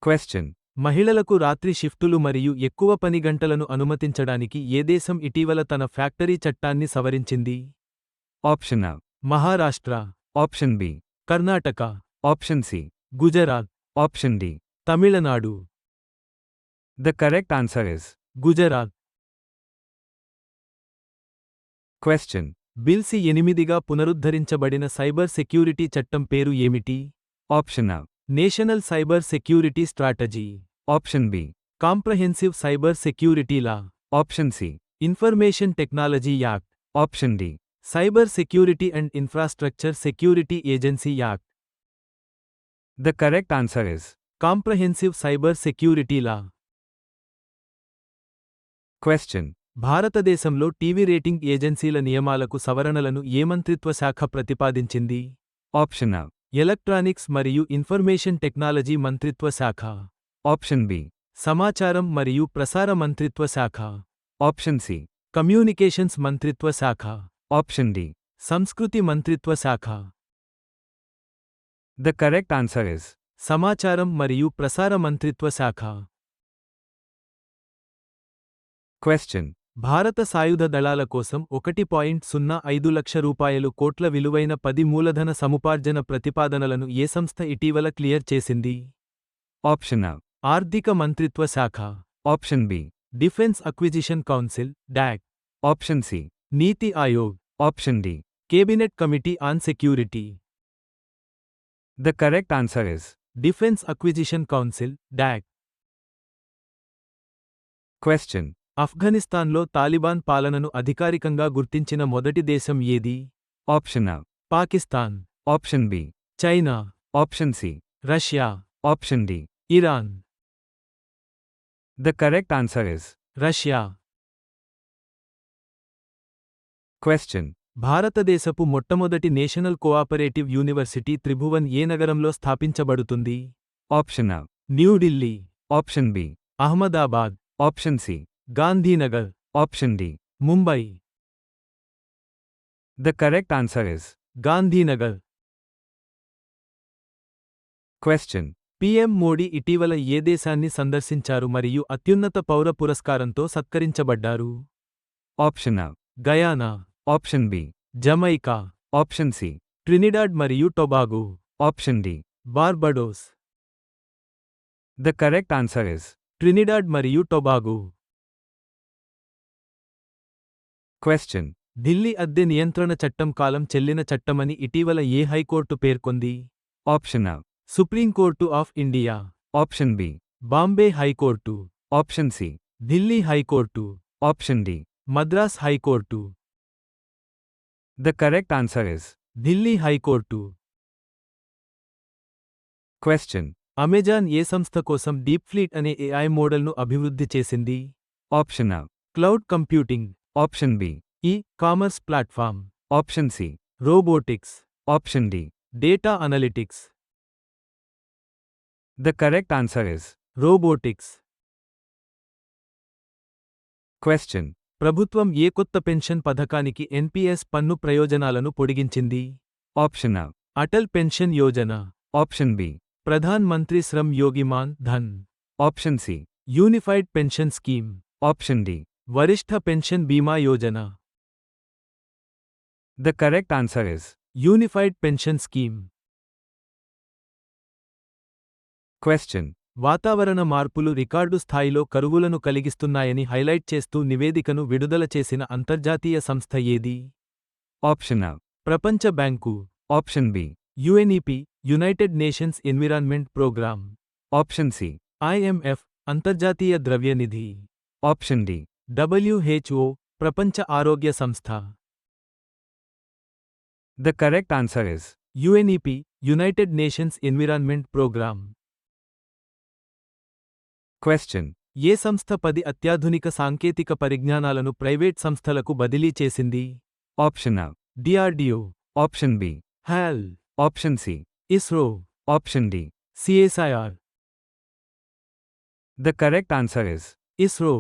Question. మహిళలకు రాత్రి షిఫ్టులు మరియు ఎక్కువ పని గంటలను అనుమతించడానికి ఏ దేశం ఇటీవల తన ఫ్యాక్టరీ చట్టాన్ని సవరించింది? Option A. Maharashtra, Option B. Karnataka, Option C. Gujarat, Option D. Tamil Nadu. The correct answer is Gujarat. Question. Bill సి-8గా పునరుద్ధరించబడిన సైబర్ సెక్యూరిటీ చట్టం పేరు ఏమిటి? Option A. National cyber security strategy. Option B. Comprehensive cyber security law. Option C. Information technology act. Option D. Cyber security and infrastructure security agency act. The correct answer is comprehensive cyber security law. Question. భారతదేశంలో TV rating ఏజెన్సీల నియమాలకు సవరణలను ఏ మంత్రిత్వ శాఖ ప్రతిపాదించింది? Option A. Electronics మరియు information technology మంత్రిత్వ శాఖ. Option B. సమాచారం మరియు ప్రసార మంత్రిత్వ శాఖ. Option C. కమ్యూనికేషన్స్ మంత్రిత్వ శాఖ. Option D. సంస్కృతి మంత్రిత్వ శాఖ. The correct answer is సమాచారం మరియు ప్రసార మంత్రిత్వ శాఖ. Question. భారత సాయుధ దళాల కోసం 1.05 లక్ష రూపాయలు కోట్ల విలువైన 10 మూలధన సముపార్జన ప్రతిపాదనలను ఏ సంస్థ ఇటీవల క్లియర్ చేసింది? Option A. ఆర్థిక మంత్రిత్వ శాఖ. Option B. Defence acquisition council DAC. Option C. NITI Aayog. Option D. Cabinet committee on security. The correct answer is defence acquisition council DAC. Question. ఆఫ్ఘనిస్తాన్లో తాలిబాన్ పాలనను అధికారికంగా గుర్తించిన మొదటి దేశం ఏది? Option A. Pakistan, Option B. China, Option C. Russia, Option D. Iran. The correct answer is Russia. Question. భారతదేశపు మొట్టమొదటి national cooperative university Tribhuvan ఏ నగరంలో స్థాపించబడుతుంది? Option A. New Delhi, Option B. Ahmedabad, Option C. Gandhinagar, Option D. Mumbai. The correct answer is Gandhinagar. Question. PM Modi ఇటీవల ఏ దేశాన్ని సందర్శించారు మరియు అత్యున్నత పౌర పురస్కారంతో సత్కరించబడ్డారు? Option A. Guyana, Option B. Jamaica, Option C. Trinidad మరియు Tobago, Option D. Barbados. The correct answer is Trinidad మరియు టొబాగో. Question. ఢిల్లీ అద్దె నియంత్రణ చట్టం కాలం చెల్లిన చట్టమని ఇటీవల ఏ హైకోర్టు పేర్కొంది? Option A. Supreme court of India. Option B. Bombay high court. Option C. Delhi high court. Option D. Madras high court. The correct answer is Delhi high court. Question. Amazon ఏ సంస్థ కోసం డీప్ ఫ్లీట్ అనే ఏఐ మోడల్ను అభివృద్ధి చేసింది? Option A. Cloud computing. Option B. E commerce platform. Option C. Robotics. Option D. Data analytics. The correct answer is robotics. Question. ప్రభుత్వం ఏ కొత్త పెన్షన్ పథకానికి ఎన్పీఎస్ పన్ను ప్రయోజనాలను పొడిగించింది? Option A. Atal pension Yojana. Option B. Pradhan Mantri Shram Yogi Maan Dhan. Option C. Unified pension scheme. Option D. Varishtha pension Bima Yojana. The correct answer is unified pension scheme. Question. వాతావరణ మార్పులు record స్థాయిలో కరువులను కలిగిస్తున్నాయని హైలైట్ చేస్తూ నివేదికను విడుదల చేసిన అంతర్జాతీయ సంస్థ ఏది? Option A. ప్రపంచ bank. Option B. UNEP, United Nations Environment Programme. Option C. IMF, అంతర్జాతీయ ద్రవ్యనిధి. Option D. WHO, ప్రపంచ ఆరోగ్య సంస్థ. The correct answer is UNEP, United Nations Environment Programme. Question. ఏ సంస్థ 10 అత్యాధునిక సాంకేతిక పరిజ్ఞానాలను ప్రైవేట్ సంస్థలకు బదిలీ చేసింది? Option A. DRDO. Option B. Hall. Option C. ISRO. Option D. CSIR. The correct answer is ISRO.